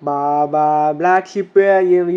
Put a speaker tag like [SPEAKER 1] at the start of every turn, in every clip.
[SPEAKER 1] Baba black sheep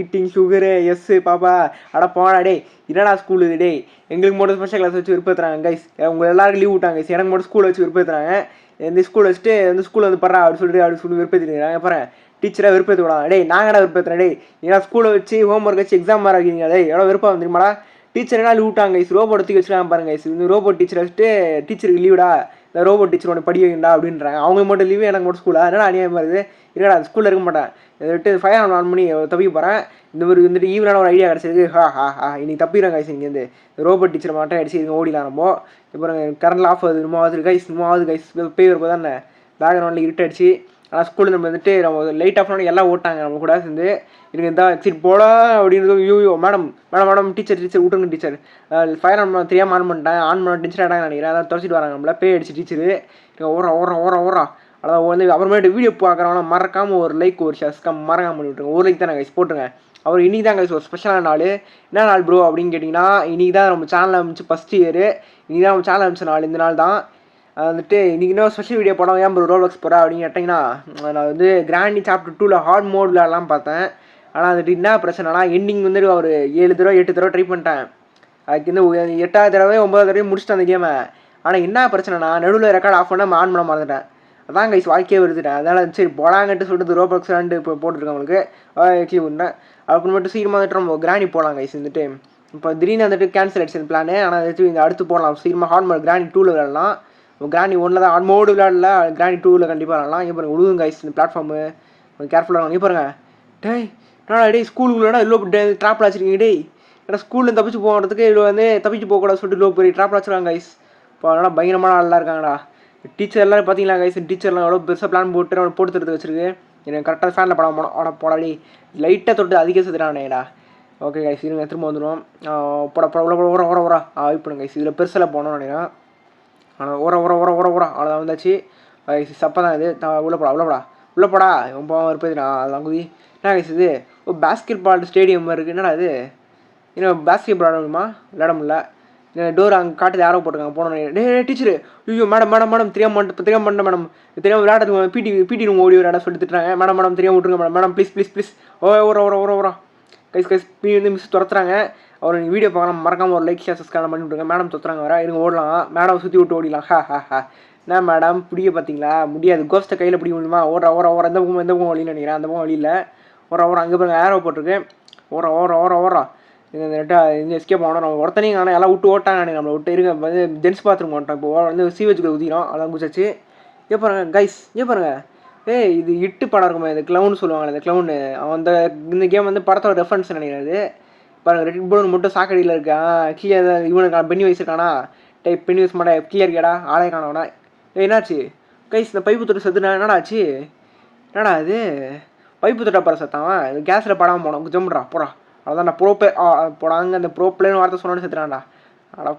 [SPEAKER 1] eating sugar yes papa அட போடா டே என்னடா ஸ்கூல் இது டே எங்களுக்கு மட்டும் ஸ்பெஷல் கிளாஸ் வச்சு விருப்பத்துறாங்க கைஸ் உங்கள் எல்லாருக்கும் லீவ் விட்டாங்க கைஸ் எனக்கு மட்டும் ஸ்கூல் வச்சு விருப்பத்துறாங்க இந்த ஸ்கூல் வச்சுட்டு இந்த ஸ்கூல் வந்து படுறா அப்படி சொல்லி விருப்பத்திருக்காங்க அப்புறம் டீச்சராக விருப்பத்து விடாங்க டேய் நாங்கடா விருப்பத்துறேன் டேய் ஏன்னா ஸ்கூலை வச்சு ஹோம் ஒர்க் வச்சு எக்ஸாம் வர வைக்கிறீங்க டேய் எவ்வளோ விருப்பம் வந்துருமாடா டீச்சர் என்ன லீவ் விட்டாங்க கைஸ் ரோபோட் தூக்கி வச்சுருக்காங்க பாருங்க கைஸ் இந்த ரோபோட் டீச்சர் வச்சுட்டு டீச்சருக்கு லீவுடா இந்த ரோபோட் டீச்சர் ஒன்று படி வைக்கண்டா அப்படின்றாங்க அவங்களுக்கு மட்டும் லீவு எனக்கு மட்டும் ஸ்கூலா என்னடா அநியாயமாக இருக்குது இருக்கடா ஸ்கூலில் இருக்க மாட்டேன் இதை விட்டு ஃபயர் ஆன் பண்ணி தப்பிக்க போகிறேன் இந்த ஒரு வந்துட்டு ஈவனான ஒரு ஐடியா கிடச்சிருக்கு ஹா இன்னைக்கு தப்பிடுறேன் கைஸ் இங்கேருந்து ரோபோட் டீச்சர் மாட்டேன் அடிச்சு இங்கே ஓடிலாம் நம்ம இப்போ கரண்ட் ஆஃப் ஆகுது இன்னும் கைஸ் பேய் வரப்போ தானே பேக்ரவுண்டில் இருட்டடிச்சு ஆனால் ஸ்கூலில் நம்ம வந்துட்டு நம்ம லைட் ஆஃப் பண்ணி எல்லாம் ஓட்டாங்க நம்ம கூட சேர்ந்து எனக்கு இந்த எக்ஸிட் போடா அப்படின்றது யூ மேடம் டீச்சர் விட்டுருங்க டீச்சர் ஃபயர் ஆன் தெரியாமல் ஆன் பண்ணிட்டேன் ஆன் பண்ண டீச்சர் ஆகிட்டாங்க நினைக்கிறேன் அதான் துறைச்சிட்டு வராங்க நம்மள பேய் அடிச்சு டீச்சரு ஓரா அதான் வந்து அப்புறமேட்டு வீடியோ பார்க்குறவங்க மறக்காமல் ஒரு லைக் ஒரு ஷஸ்கம் மறக்காமல் பண்ணி விட்டுருங்க ஒரு லைக் தான் கைஸ் போட்டுருங்க அவர் இன்றைக்கி தான் கைஸ் ஒரு ஸ்பெஷலான நாள் என்ன நாள் ப்ரோ அப்படின்னு கேட்டிங்கன்னா இன்றைக்கி தான் நம்ம சேனல் அமைச்சு ஃபஸ்ட் இயர் இன்றைக்கி தான் நம்ம சேனல் அமைச்ச நாள் இந்த நாள் தான் வந்துட்டு இன்றைக்கி இன்னும் ஸ்பெஷல் வீடியோ போட ஏன் ப்ரோ ரோலக்ஸ் போகிறா அப்படின்னு கேட்டிங்கன்னா நான் வந்து கிராண்டி சாப்டர் 2ல் ஹார்ட் மோட்லலாம் பார்த்தேன் ஆனால் வந்துட்டு என்ன பிரச்சனைனா எண்டிங் வந்துட்டு ஒரு 8 தடவை ட்ரை பண்ணிட்டேன் அதுக்கு வந்து 8வது தடவை 9வது தடவை முடிச்சுட்டேன் அந்த கேமை ஆனால் என்ன பிரச்சனைனா நடுவில் ரெக்கார்ட் ஆஃப் பண்ண ஆன் பண்ண மறந்துட்டேன் அதான் கைஸ் வாழ்க்கையே வருதுட்டேன் அதனால் சரி போடாங்கட்டு சொல்லிட்டு ரோபக்ஸ் இப்போ போட்டுருக்கேன் உங்களுக்கு கீழே விட்டேன் அப்புறமேட்டு சீக்கிரமாக வந்துட்டு நம்ம கிராண்டி போடலாம் கைஸ் வந்துட்டு இப்போ திடீர்னு வந்துட்டு கேன்சல் ஆகிடுச்சு பிளானு ஆனால் வந்துட்டு இந்த அடுத்து போடலாம் சீக்கிரமாக ஹார்ட் மோட் கிராண்டி 2ல் விளையாடலாம் கிராண்டி 1ல் தான் ஹார்ட் மோடு விளையாடல கிராண்டி 2ல் கண்டிப்பாக விளையாடலாம் இங்கே பாருங்க உழுதுங்க கைஸ் இந்த பிளாட்ஃபார்மு கொஞ்சம் கேர்ஃபுல்லாக இங்கே பாருங்க டேய் டேய் ஸ்கூலுக்குள்ளே இவ்வளோ ட்ராப்பில் வச்சுருக்கீங்க டேய் ஏன்னா ஸ்கூலில் தப்பிச்சு போகிறதுக்கு இவ்வளோ வந்து தப்பிச்சு போகக்கூடாது சொல்லிட்டு இவ்வளோ பெரிய ட்ராப்பில் வச்சுருக்காங்க கைஸ் இப்போ அதனால் பயங்கரமான ஆளாக இருக்காங்கடா டீச்சர் எல்லோரும் பார்த்தீங்களா கைஸ் டீச்சர்லாம் எவ்வளோ பெருசாக பிளான் போட்டு தடுத்து வச்சிருக்கு எனக்கு கரெக்டாக ஃபேனில் படம் போனோம் போடாடி லைட்டாக தொட்டு அதிக சுற்றுறானேடா ஓகே கைஸ் இருங்க திரும்ப வந்துடுவோம் ஓரா வெயிட் பண்ணுங்க கைஸ் இதில் பெருசில் போனோம்னு நினைக்கிறேன் ஆனால் ஓர அவ்வளோதான் வந்தாச்சு சப்பை தான் இது உள்ளே போடா ரொம்ப இருப்பதுண்ணா அதெல்லாம் குதி என்ன கைஸ் இது பேஸ்கெட் பால் ஸ்டேடியம் இருக்குது என்னடா இது இன்னும் பேஸ்கெட் பால் விளையாட முடியல டோர் அங்கே காட்டுது யாரோ போட்டுருக்காங்க போனோம் டே டீச்சரு ஐயோ மேடம் தெரியாம மேடம் தெரியாமல் விளையாடுறது பிடி ரூம் ஓடி விளையாட சொல்லி திட்டுறாங்க மேடம் தெரியாமல் விட்டுருங்க மேடம் ப்ளீஸ் ஓரா கைஸ் வந்து மிஸ் துரத்துறாங்க அவர் நீங்கள் வீடியோ பார்க்கலாம் மறக்காமல் ஒரு லைக் ஷேர் சப்ஸ்கிரைப் பண்ணி விட்ருங்க மேடம் துரத்துறாங்க வர இருங்க ஓடலாம் மேடம் சுற்றி விட்டு ஓடிலாம் ஹா என்ன மேடம் பிடிக்க பார்த்தீங்களா முடியாது கோஸ்ட்டை கையில் பிடிக்க முடியுமா ஓர எந்த பக்கம் வழின்னு நினைக்கிறேன் அந்த பக்கம் வழியில் ஓர அங்கே பாருங்க ஏரோ போட்டிருக்கு ஓரா இந்த எஸ்கேப் ஆகணும் நம்ம ஒருத்தனையும் ஆனால் எல்லாம் விட்டு ஓட்டாங்க நம்மளை விட்டு இருங்க வந்து ஜென்ஸ் பாத்ரூம் ஓட்டோம் இப்போ வந்து சீவேஜுக்கு ஊதிக்கிறோம் அதான் குச்சாச்சு ஏன் பாருங்க கைஸ் ஏன் பாருங்க இது இட்டு படம் இருக்குமா இந்த க்ளவுன்னு சொல்லுவாங்க இந்த க்ளவுனு அந்த இந்த கேம் வந்து படத்தோட ரெஃபரன்ஸ் நினைக்கிறது பாருங்க ரெட் போர்டு மட்டும் சாக்கடியில் இருக்கான் கீழே இவனுக்கு பெண்ணி வயசுக்கானா பெண்ணி வயசு மாட்டா கீழே இருக்கியாடா ஆளே காணவனா என்னாச்சு கைஸ் இந்த பைப்பு தொட்டு செத்துனா என்னடா இது பைப்பு தொட்டா பர சத்தான் இது கேஸில் படாமல் போனோம் ஜம்முடா போடா அதான் நான் போடாங்க அந்த ப்ரோ பிளேயர்னு வார்த்தை சொன்னோன்னு செத்துறான்டா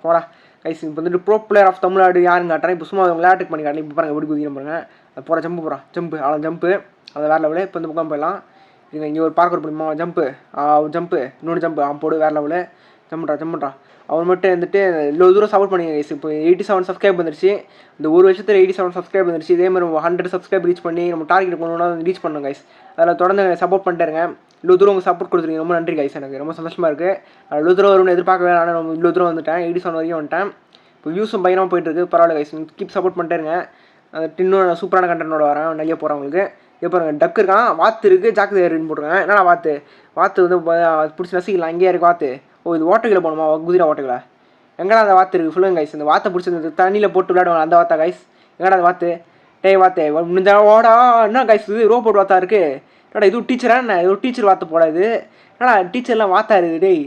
[SPEAKER 1] போடா கைஸ் இப்போ வந்துட்டு ப்ரோ பிளேயர் ஆஃப் தமிழ்நாடு யாருன்னு காட்டுறேன் இப்போ சும்மா விளையாட்டுக்கு பண்ணி காட்டேன் இப்போ பாருங்க எப்படி குதிக்கிறேன் பாருங்க அது போகிற ஜம்பு ஜம்பு அதை வேறு லெவலு இப்போ இந்த பக்கம் போயிடலாம் இங்கே ஒரு பார்க்க முடியுமா ஜம்பு இன்னொன்று ஜம்பு போடு வேறு லெவலு ஜம்முட்றா அவன் மட்டும் வந்துட்டு இவ்வளோ தூரம் சப்போர்ட் பண்ணிங்க கைஸ் இப்போ 87 சப்ஸ்கிரைப் வந்துருச்சு இந்த ஒரு வருஷத்தில் 87 சப்ஸ்கிரைப் வந்துருச்சு இதே மாதிரி 100 சப்ஸ்கிரைப் ரீச் பண்ணி நம்ம டார்கெட் பண்ணணும்னா ரீச் பண்ணணும் கைஸ் அதில் தொடர்ந்து சப்போர்ட் பண்ணிட்டேருங்க இவ்வளோ தூரம் உங்கள் சப்போர்ட் கொடுத்துருங்க ரொம்ப நன்றி கைஸ் எனக்கு ரொம்ப சந்தோஷமாக இருக்குது இவ்வளோ தூரம் வரும்னு எதிர்பார்க்கவே ஆனால் நம்ம இவ்வளோ தூரம் வந்துட்டேன் 87 வரைக்கும் வந்துட்டேன் இப்போ வியூஸும் பயங்கரமாக போயிட்டுருக்கு பரவாயில்ல கைஸ் கீப் சப்போர்ட் பண்ணிட்டேருங்க அது இன்னும் சூப்பரான கண்டென்ட்டோட வரேன் நிறைய போகிறவங்களுக்கு இப்போ பாருங்க டக்கு இருக்கான் வாத்து இருக்குது ஜாக்கு ஏறின்னு போட்டுருக்கேன் என்னடா வாத்து வந்து பிடிச்சி நசிக்கலாம் அங்கேயே இருக்குது வாத்து இது ஓட்டைகளை போகணுமா குதிரை ஓட்டைகளை எங்கடா அந்த வாத்து இருக்குது சொல்லுங்கள் கைஸ் இந்த வாத்தை பிடிச்சி தண்ணியில் போட்டு விளையாடுவாங்க அந்த வாத்தா கைஸ் எங்கடா அந்த வாத்து முடிஞ்சா ஓடா என்ன கைஸ் இது ரோபோட் வாத்தா இருக்குது என்னடா இது டீச்சரா என்ன இது ஒரு டீச்சர் வாத்து போடாது என்னடா டீச்சர்லாம் வாத்தா இருக்குது டேய்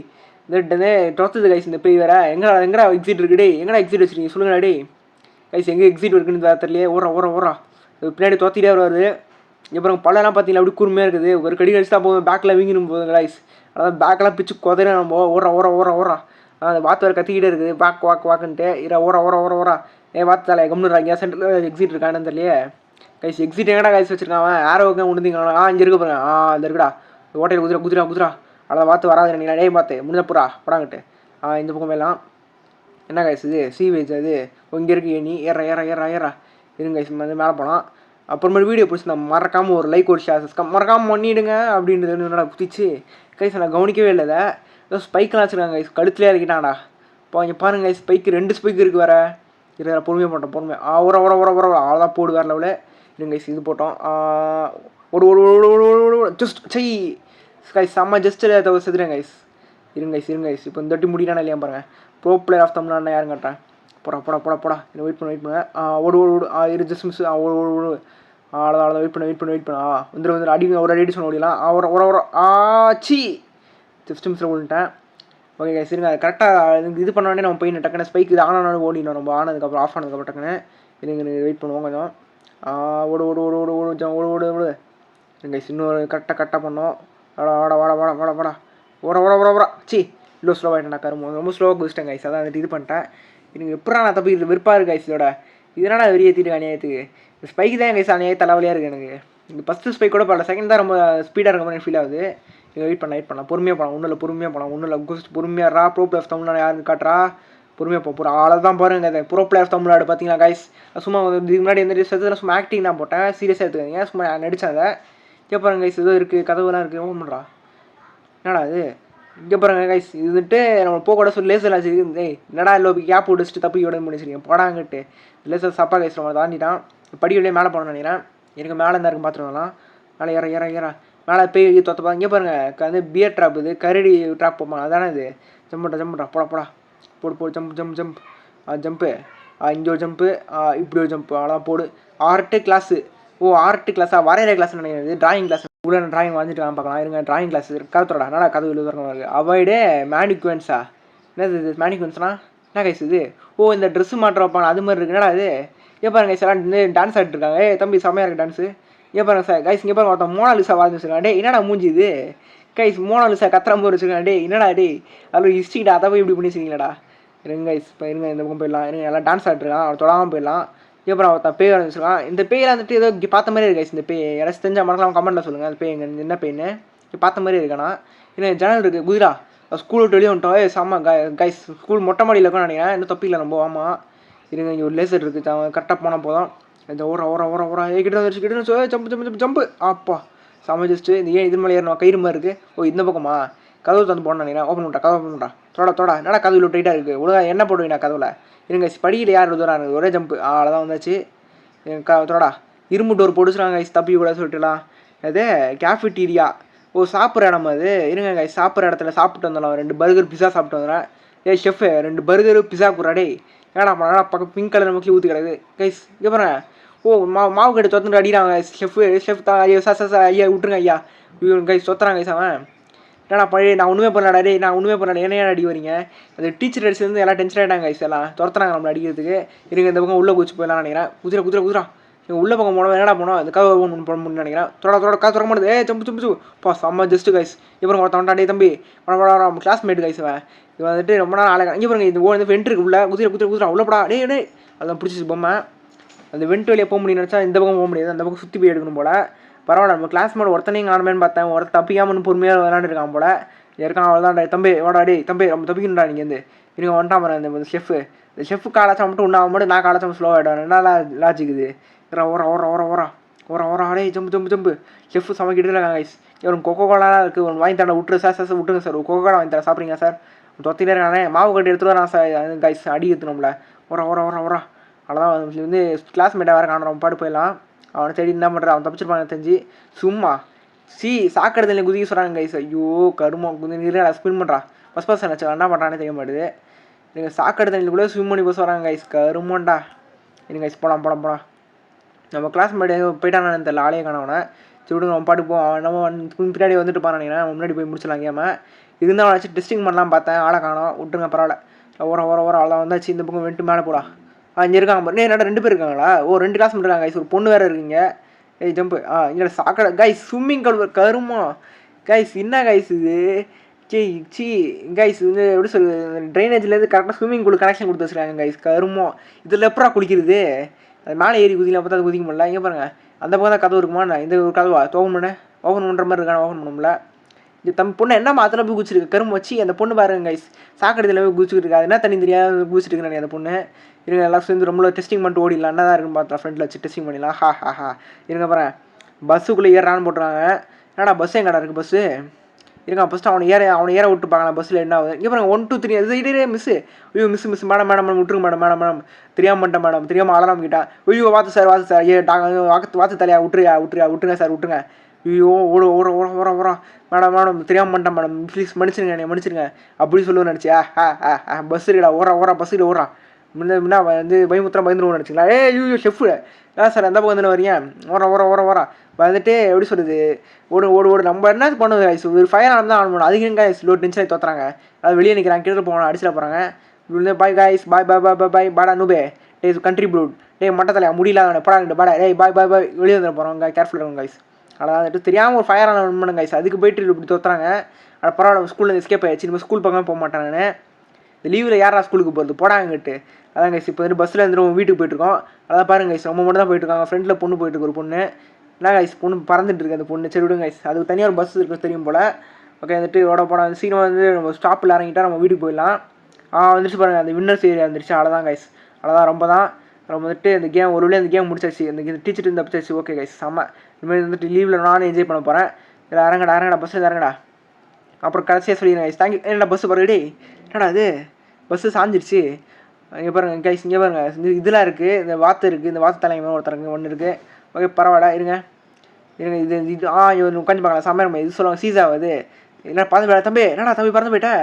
[SPEAKER 1] இந்த தொத்துது கைஸ் இந்த பேய் வேற எங்கடா எக்ஸிட் இருக்குது டேய் எங்கடா எக்ஸிட் வச்சுருக்கீங்க சொல்லுங்கடா டேய் கைஸ் எங்கே எக்ஸிட் இருக்குன்னு தெரியலையே ஓரா பின்னாடி தொத்திட்டே வருவார் அப்புறம் பழம்லாம் பார்த்தீங்கன்னா அப்படி கூர்மையாக இருக்குது ஒரு கடி கடிச்சு தான் போகும் பேக்கில் வீங்கிடும் போகுது கைஸ் அதாவது பேக்கெல்லாம் பிச்சு குதிரை நம்ம ஓரா அந்த வாத்து வேறு கத்திக்கிட்டே இருக்குது வாக்குன்ட்டு ஓரா வாத்து தலை கம்னுறாங்க சென்டரில் எக்ஸிட் இருக்கான்னு தெரியலையே கைஸ் எக்ஸிட் எங்கடா கைஸ் வச்சிருக்கான் ஆரோக்கியம் உண்டுங்க இங்கே இருக்கு பாருங்க அந்த இருக்குடா ஓட்டையில் குதிரா அவ்வளோ வாத்து வராது நினைக்கிறேன் டேய் பார்த்து முடிஞ்ச போடாங்கட்டு இந்த பக்கம் எல்லாம் என்ன கைஸ் இது சீவேஜ் அது இங்கே இருக்கு நீ ஏற இருங்க கைஸ் வந்து மேலே போனால் அப்புறமேட்டு வீடியோ பிடிச்சி மறக்காமல் ஒரு லைக் ஒரு ஷேர் மறக்காமல் பண்ணிவிடுங்க அப்படின்றது என்னடா குதிச்சு கைஸ் நான் கவனிக்கவே இல்லை இதை ஏதோ ஸ்பைக்கெலாம் வச்சுருக்காங்க கைஸ் கழுத்துலேயே இறக்கிட்டான்டா இப்போ இங்கே பாருங்க கைஸ் ஸ்பைக்கு 2 ஸ்பைக் இருக்குது வேறு இதில் பொறுமையாக போட்டோம் பொறுமையாக உர அவ்வளோதான் போடு வேறு லெவலில் இருங்க கைஸ் இது போட்டோம் ஜஸ்ட் செய் கைஸ் செம்ம ஜஸ்ட் செதுறேன் கைஸ் இருங்க கைஸ் இப்போ இந்த வாட்டி முடியலானா இல்லையா பாருங்கள் ப்ரோ பிளேயர் ஆஃப் தமிழ்நாடு யாருன்னு காட்டுறேன் போடா என்ன வெயிட் பண்ண ஓடு இரு ஜஸ்ட் மிஸ் ஓடு அவ்வளோதான் வெயிட் பண்ண வந்துடும் அடி ஒரு அடி சொன்ன ஓடிலாம் ஒரு ஆச்சி ஜஸ்ட் மிஸ்ஸில் ஓடிட்டேன் ஓகே கைஸ் இருங்க கரெக்டாக இது பண்ண உடனே நம்ம போய் டக்குன்னு ஸ்பைக் இது ஆனாலும் ஓடினோம் நம்ம ஆனதுக்கப்புறம் ஆஃப் ஆனதுக்கப்புறம் டக்குன்னு இருங்க வெயிட் பண்ணுவோம் கொஞ்சம் ஓடு கைஸ் இன்னொரு கரெக்டாக பண்ணோம் வாடா ஓட சி இவ்வளோ ஸ்லோவாக ஆகிட்டேன் கரும்பு ரொம்ப ஸ்லோவாக குதிச்சிட்டேன் கைஸ் அதான் வந்துட்டு இது பண்ணிட்டேன் எனக்கு எப்படா நான் தப்பி இது விருப்பாக இருக்குது கைஸ் இதோட இதனால் வெறியேற்றிட்டு அநியாயத்துக்கு இந்த ஸ்பைக் தான் கைஸ் அநியாய தலைவலியாக இருக்குது எனக்கு இந்த ஃபஸ்ட்டு ஸ்பைக் கூட பரவாயில்ல செகண்ட் தான் ரொம்ப ஸ்பீடாக இருக்க மாதிரி ஃபீல் ஆகுது நீங்கள் வெயிட் பண்ணலாம் பொறுமையாக போகலாம் ஒன்றும் இல்லை குஸ்ட் பொறுமையாக ப்ரோ பிளேயர் ஆஃப் தமிழ்நாடு யாருன்னு காட்டுறா பொறுமையாக போகிறோம் அவ்வளோதான் பாருங்க அந்த ப்ரோ பிளேயர் ஆஃப் தமிழ்நாடு பார்த்தீங்களா கைஸ் சும்மா இதுக்கு முன்னாடி எந்த சதத்தில் சும்மா ஆக்டிங் தான் போட்டேன் சீரியஸாக எடுத்துக்காதீங்க சும்மா நடித்தேன் அதை இங்கே பாருங்க கைஸ் ஏதோ இருக்குது கதவுலாம் இருக்குது ஓப்பன் பண்ணுறா என்னடா அது இங்கே பாருங்க கைஸ் இது வந்துட்டு நம்ம போக சொல்லி லேசர் ஆச்சு என்னடா இல்லை கேப் விட்டுச்சிட்டு தப்பி விட முடிச்சிருக்கேன் போடாங்கிட்டு லேசர் சப்பா கைஸ் நம்ம தாண்டிட்டான் படிக்கலையே மேலே போகணும்னு நினைக்கிறேன் எனக்கு மேலே இருந்தா இருக்கும் பார்த்துருக்கலாம் மேலே ஏற மேலே போய் தொத்தப்பா இங்கே பாருங்கள் வந்து பியர் ட்ராப் இது கரடி ட்ராப் போப்பாங்க அதானே இது ஜம்புடா போடா போடு ஜம்ப்பு இங்கே ஒரு ஜம்ப்பு இப்படி ஒரு ஜம்ப்பு அவ்வளோதான் போடு ஆர்ட்டு கிளாஸு வரைகிற கிளாஸ் நினைக்கிறது டிராயிங் கிளாஸ் உள்ள டிராயிங் வந்துட்டு பார்க்கலாம் இருங்க டிராயிங் கிளாஸ் கதத்துறடா நல்லா கதவு இழுதுறவங்க அவாய்டே மேனிக்வன்ஸா என்னது இது மேனிக்வன்ஸ்னால் என்ன கைஸ் இது இந்த ட்ரெஸ்ஸு மாற்ற வைப்பாங்க அது மாதிரி இருக்குன்னா இது பாருங்க கைஸ் எல்லாம் டான்ஸ் ஆடிட்டு இருக்காங்க தம்பி செம்மையாக இருக்குது டான்ஸு பாருங்க சார் கைஸ் இங்கே பாருங்க ஒருத்தன் மோனாலிசா வாழ்ந்து வச்சுருக்கான் என்னடா மூஞ்சி இது கைஸ் மோனாலிசா கத்திரம் போய் வச்சுருக்கான் என்னடா அதில் ஹிஸ்ட்ரிக்கிட்ட அதை போய் இப்படி பண்ணி வச்சுருக்கீங்களாடா இருங்க கைஸ் இப்போ இருங்க இந்த பக்கம் போயிடலாம் இருங்க எல்லாம் டான்ஸ் ஆடிட்டுருக்கான் அவன் தொடாமல் போயிடலாம் அப்புறம் ஒருத்தன் பேய் வச்சுருக்கான் இந்த பேயில் வந்துட்டு ஏதோ பார்த்த மாதிரி இருக்கு இந்த பேய் யாராச்சும் தெரிஞ்சால் மறக்கலாம் கமெண்ட்டில் சொல்லுங்கள் அந்த பேய் என்ன பேய்ன்னு பார்த்த மாதிரி இருக்கானா இல்லை ஜன்னல் இருக்குது குதிரா ஸ்கூல் விட்டு வெளியே வந்துட்டோம் செம்ம கைஸ் ஸ்கூல் மொட்டை மாடியில் இருக்கும்னு நினைக்கிறேன் இன்னும் தப்பில்லை நம்ம ஆமாம் இருங்க இங்கே ஒரு லேசர் இருக்குது அவன் கரெக்டாக போனால் போதும் இந்த ஓர கிட்ட வந்துச்சு ஜம்பு அப்பா செம்ம ஜஸ்ட்டு இந்த ஏன் இது மேலே ஏறணும் கயிறு மாதிரி இருக்குது இந்த பக்கமா கதவு தந்து போடணும் நினைக்கிறேன் ஓப்பன் பண்ணுறா தோடா என்னடா கதவு இவ்வளோ டைட்டாக இருக்குது ஒழுங்கா என்ன போடுவீங்க கதவில் இருங்க படிக்கிட்டு யார் தூரம் ஒரே ஜம்ப்பு அவ்வளோதான் வந்தாச்சு தோடா இரும்பு டோர் போட்டுச்சுறாங்க கைஸ் தப்பி கூட சொல்லிட்டுலாம் அது கேஃபிட்டீரியா சாப்பிட்ற இடம் அது இருங்க கைஸ் சாப்பிட்ற இடத்துல சாப்பிட்டு வந்துடலாம் 2 பர்கர் பிஸா சாப்பிட்டு வந்துடுறேன் ஷெஃப் 2 பர்கர் பிஸா குறாடே ஏடா பக்கம் பிங்க் கலர் மக்கள் ஊற்றி கிடக்கு கைஸ் இங்கே பாருங்க மாவு கட்டு தொத்துட்டு அடிக்கிறாங்க ஷெஃப் தான் ஐயா விட்டுருங்க ஐயா கைஸ் சொத்துறாங்க கைஸ் அவன் ஏன்னா பழைய நான் ஒன்றுமே பண்ணல என்ன அடி வரீங்க அது டீச்சர் அடிச்சிருந்து எல்லாம் டென்ஷன் ஆகிட்டாங்க கைஸ் எல்லாம் துரத்துறாங்க நம்மளை அடிக்கிறதுக்கு இருங்க இந்த பக்கம் உள்ளே குச்சி போயிடலாம் நினைக்கிறேன் குதிரா உள்ள பக்கம் போனோம் என்னடா போனோம் அந்த கதை போடணும்னு நினைக்கிறேன் தோட காசு துறக்க மாட்டேது ஜம்பு செம்ம ஜஸ்ட்டு கைஸ் இப்போ ஒருத்தன் வந்தாடே தம்பி கிளாஸ்மேட் கைஸ் இது வந்துட்டு ரொம்ப நாள் ஆளை இங்கே பாருங்க இந்த வந்து வெண்ட் இருக்கு உள்ள குதிரை உள்ளப்படா டே அதான் பிடிச்சி பொம்மை அந்த வெண்ட் வழியாக போக முடியும்னு நினச்சா இந்த பக்கம் போக முடியாது அந்த பக்கம் சுற்றி போய் எடுக்கணும் போல் பரவாயில்ல நம்ம கிளாஸ்மேட் ஒருத்தனையும் காணுமேன்னு பார்த்தேன் ஒருத்தர் தப்பிக்காமல் பொறுமையாக விளாண்டுருக்கான் போல் இருக்கான் அவ்வளோதான் தம்பி வாடாடி தம்பி நம்ம தப்பிக்கணும்டா நீங்கள் வந்து இருங்க வந்துட்டான் பாருங்க இந்த ஷெஃப் இந்த ஷெஃப் காலாச்சா மட்டும் உண்ணா மட்டும் நான் காலாச்சா ஸ்லோ ஆகிடும் என்ன லாஜிக்குது ஓரா அடே ஜம்பு ஷெஃப் சமைக்கிட்டு இருக்காங்க கைஸ் இவன் கொக்கோ கோலாலாம் இருக்குது ஒன்று வாங்கி தர விட்டுரு சார் விட்டுருங்க சார் கொக்கோ கோலா வாங்கி தர சாப்பிட்றீங்க சார் தொத்திலே இருக்கானே மாவு கட்டி எடுத்துகிட்டு வரான் சார் கைஸ் அடி எடுத்துனோம்ல ஓரா அவ்வளோதான் வந்து கிளாஸ்மேட்டாக வேறு காணும் பாட்டு போயிடலாம் அவனை தேடி என்ன பண்ணுறான் அவன் தப்பிச்சிருப்பாங்க தெரிஞ்சு சும்மா சாக்கடையில் குதிக்க சொல்கிறாங்க கைஸ் ஐயோ கருமம் குதிரை ஸ்பின் பண்ணுறான் பஸ் நினச்சி என்ன பண்ணுறானே தெரிய மாட்டுது நீங்கள் சாக்கடை தண்ணியில் கூட ஸ்விம் பண்ணி போக சொல்கிறாங்க கைஸ் கருமோண்டா எனக்கு கைஸ் போகலாம் நம்ம கிளாஸ்மேட் போயிட்டானு தெரியல ஆளையே காணவனை சரி விடுங்க அவன் பாட்டு போவான் நம்ம பின்னாடி வந்துட்டு போகிறான் நினைக்கிறேன் முன்னாடி போய் முடிச்சிடலாம் கேம இருந்தால் அவனை வச்சு டெஸ்டிங் பண்ணலாம் பார்த்தேன் ஆளை காணோம் விட்டுருங்க பரவாயில்ல ஓர அவ்வளோ வந்தாச்சு இந்த பக்கம் வெட்டு மேலே போடா இங்கே இருக்காங்க பாரு என்னடா 2 பேர் இருக்காங்களா 2 கிளாஸ் இருக்காங்க கைஸ் ஒரு பொண்ணு வேறு இருக்கீங்க ஜம்பு இங்கே சாக்கடை கைஸ் ஸ்விம்மிங் கருமா கைஸ் என்ன கைஸ் இது கைஸ் வந்து எப்படி சொல்லுது ட்ரைனேஜ்லேருந்து கரெக்டாக ஸ்விம்மிங் பூல் கனெக்ஷன் கொடுத்து வச்சுருக்காங்க கைஸ் கருமோ இதில் எப்படா குளிக்கிறது அது மேலே ஏறி குதிக்கலாம் பார்த்தா அது குதிக்க முடியல இங்கே பாருங்கள் அந்த பக்கம் தான் கதவு இருக்குமா இந்த ஒரு கதவா ஓப்பன் பண்ணுற மாதிரி இருக்கான ஓப்பன் பண்ண முடியல இந்த தம் பொண்ணு என்ன அதில் போய் குதிச்சிருக்கு கரும்பு வச்சு அந்த பொண்ணு பாருங்க கைஸ் சாக்கடையில் போய் குதிச்சுட்டு இருக்கா என்ன தண்ணி தெரியாது குதிச்சிட்டு இருக்கிறேன் அந்த பொண்ணு இருங்க எல்லாம் சேர்ந்து ரொம்ப டெஸ்டிங் பண்ணிட்டு ஓடிடலாம், என்ன தான் இருக்குன்னு பார்த்தா ஃப்ரெண்டில் வச்சு டெஸ்டிங் பண்ணிடலாம். ஹா இருங்க பாருங்க, பஸ்ஸுக்குள்ளே ஏறான்னு போட்டுறாங்க. என்னடா பஸ்ஸு எங்கடா இருக்குது பஸ்ஸு? இருங்க ஃபஸ்ட்டு அவனை ஏற விட்டு பார்க்கலாம் பஸ்ஸில் என்ன ஆகுது. இங்கே பாருங்க 1 2 3 அது இதே மிஸ்ஸு. ஐயோ மிஸ் மேடம் விட்டுருங்க மேடம் தெரியாம பண்ணிட்டேன் மேடம், தெரியாமல் அலாரம் கிட்டா. ஐயோ வாத்து சார் ஏ வாத்து தலையா விட்டுருங்க சார் விட்டுருங்க. ஐயோ ஓரம் மேடம் தெரியாமல் பண்ணிட்டேன் மேடம், ப்ளீஸ் மன்னிச்சிருங்க அப்படி சொல்லுவேன்னு நினச்சியா? பஸ் இருக்கடா பஸ்ஸில் ஓடுறான். முன்ன வந்து பயந்துருவோம்னு நினச்சிங்களா? ஐயோ ஷெஃப்டு சார் எந்த பக்கம் வந்து வரீங்க? ஓரம் வந்துட்டு எப்படி சொல்கிறது, ஓடு நம்ம என்ன பண்ணுவது கைஸ், ஒரு ஃபயர் ஆன் தான் ஆன் பண்ணணும். அதுக்கு கைஸ் லோ டென்ஷன் தோத்துறாங்க. அது வெளியே நிற்கிறாங்க, கிட்ட போகணும், அடிச்சிட போகிறாங்க. பாய் கைஸ் பாய் பாடா நூபே கண்ட்ரி ப்ரூட் மட்டத்தில் முடியல படா பாடா பாய் வெளியே வந்துட போகிறோம் கேர்ஃபுல்லாக இருக்கும் கைஸ். அதாவது தெரியாமல் ஒரு ஃபயர் ஆன் பண்ணுங்க கைஸ், அதுக்கு போயிட்டு இப்படி தோத்துறாங்க. ஆனால் பரவாயில்ல ஸ்கூலில் எஸ்கேப் ஆயிடுச்சு. நம்ம ஸ்கூல் பக்கமே போக மாட்டாங்கன்னு. இந்த லீவில் யாரா ஸ்கூலுக்கு போகிறது போடாங்கிட்டு. அதான் கைஸ் இப்போ வந்து பஸ்ஸில் இருந்துட்டு வீட்டுக்கு போயிட்டுருக்கோம். அதான் பாருங்க கைஸ் நம்ம மட்டும் தான் போயிட்டுருக்காங்க. ஃப்ரெண்டில் பொண்ணு போயிட்டுருக்கு, ஒரு பொண்ணு. என்ன கைஸ் பொண்ணு பறந்துட்டு இருக்கு அந்த பொண்ணு. சரி விடுங்க கைஸ், அதுக்கு தனியாக ஒரு பஸ் இருக்குது தெரியும் போல். ஓகே வந்துட்டு போனால் சீக்கிரம் வந்து நம்ம ஸ்டாப்பில் இறங்கிட்டா நம்ம வீட்டுக்கு போயிடலாம். வந்துச்சு பாருங்கள் அந்த வின்னர்ஸ் ஏரியா வந்துருச்சு. அவ்வளோதான் கைஸ், அவ்வளோதான் நம்ம வந்துட்டு இந்த கேம் ஒரு அந்த கேம் முடிச்சாச்சு. இந்த டீச்சர் இந்த தப்பிச்சாச்சு. ஓகே கைஸ் செம்ம. இதுமாதிரி வந்துட்டு லீவில் நானும் என்ஜாய் பண்ண போகிறேன். இதில் இறங்கடா பஸ்ஸில் இறங்கடா. அப்புறம் கடைசியாக சொல்லிடுறேன் கைஸ் தேங்க்யூ. என்னடா பஸ்ஸு பாருங்கடி, என்னடா அது பஸ்ஸு சாஞ்சிருச்சு. இங்கே பாருங்கள் கைஸ், இங்கே பாருங்கள் இதெல்லாம் இருக்குது, இந்த வாத்து இருக்குது, இந்த வாத்து தலைமை ஒருத்தருங்க ஒன்று இருக்குது. ஓகே பரவாயில்ல இருங்க இது உட்காந்து பார்க்கலாம். சமையல் இது சொல்லுவாங்க சீசாவது. என்ன பறந்து போயிட்டா தம்பி? என்னடா தம்பி பறந்து போயிட்டேன்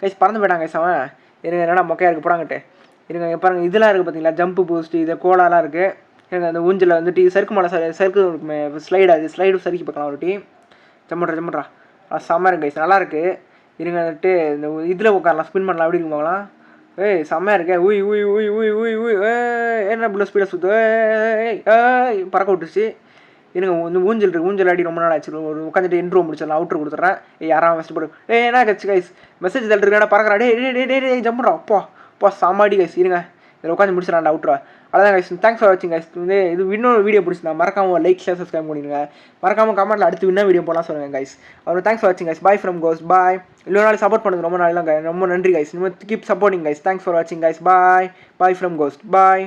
[SPEAKER 1] கைஸ், பறந்து போயிட்டாங்க கைஸ் அவன். இருங்க என்னடா மொக்கையாக இருக்குது போடாங்கிட்டு. இருங்க பாருங்கள் இதெல்லாம் இருக்குது பார்த்தீங்களா, ஜம்ப்பு பூஸ்ட்டு, இது கோலாலாம் இருக்குது. எனக்கு அந்த ஊஞ்சில் வந்துட்டு சறுக்கு மலை சறுக்கு ஸ்லைடு, அது ஸ்லைடு சறுக்கி பார்க்கலாம் ஒரு டீ. ஜம்முட்ரா செம்ம இருக்கு கைஸ், நல்லாயிருக்கு. இருங்க வந்துட்டு இந்த இதில் உட்காரலாம், ஸ்பின் பண்ணலாம், எப்படி இருக்கு பார்க்கலாம். செம்மையாக இருக்கே. ஊய் என்ன இவ்வளோ ஸ்பீடாக சுற்று பறக்க விட்டுருச்சு. இருங்க இந்த ஊஞ்சல் அடி ரொம்ப நாள் ஆச்சு. ஒரு உட்காந்துட்டு இன்ட்ரோ முடிச்சிடலாம், அவுட்ரு கொடுத்துட்றேன். யாராவது மெசேஜ் போடு. என்ன கட்சி கைஸ் மெசேஜ் தள்ளிருக்கா பறக்கிறா. டே ஜம்புடா அப்பா சாமாடி கைஸ். இருங்க இதில் உட்காந்து முடிச்சிடலாம் அவுட்ரா. அதான் கைஸ் தேங்க்ஸ் ஃபார் வாட்சிங் கைஸ். இது இன்னொரு வீடியோ பிடிச்சிருந்தா மறக்காமல் லைக் ஷேர் சப்ஸ்கிரைப் பண்ணிடுங்க. மறக்காமல் கமெண்ட்டில் அடுத்து இன்னும் வீடியோ போலாம் சொல்லுங்கள் கைஸ். அப்புறம் தேங்க்ஸ் ஃபார் வாட்சிங் கைஸ். பாய் ஃப்ரம் கோஸ் பாய். இவ்வளோ நாள் சப்போர்ட் பண்ணுறது ரொம்ப நாள் ரொம்ப நன்றி கைஸ். இன்னும் keep supporting guys. Thanks for வாட்சிங் guys. Bye from ghost bye.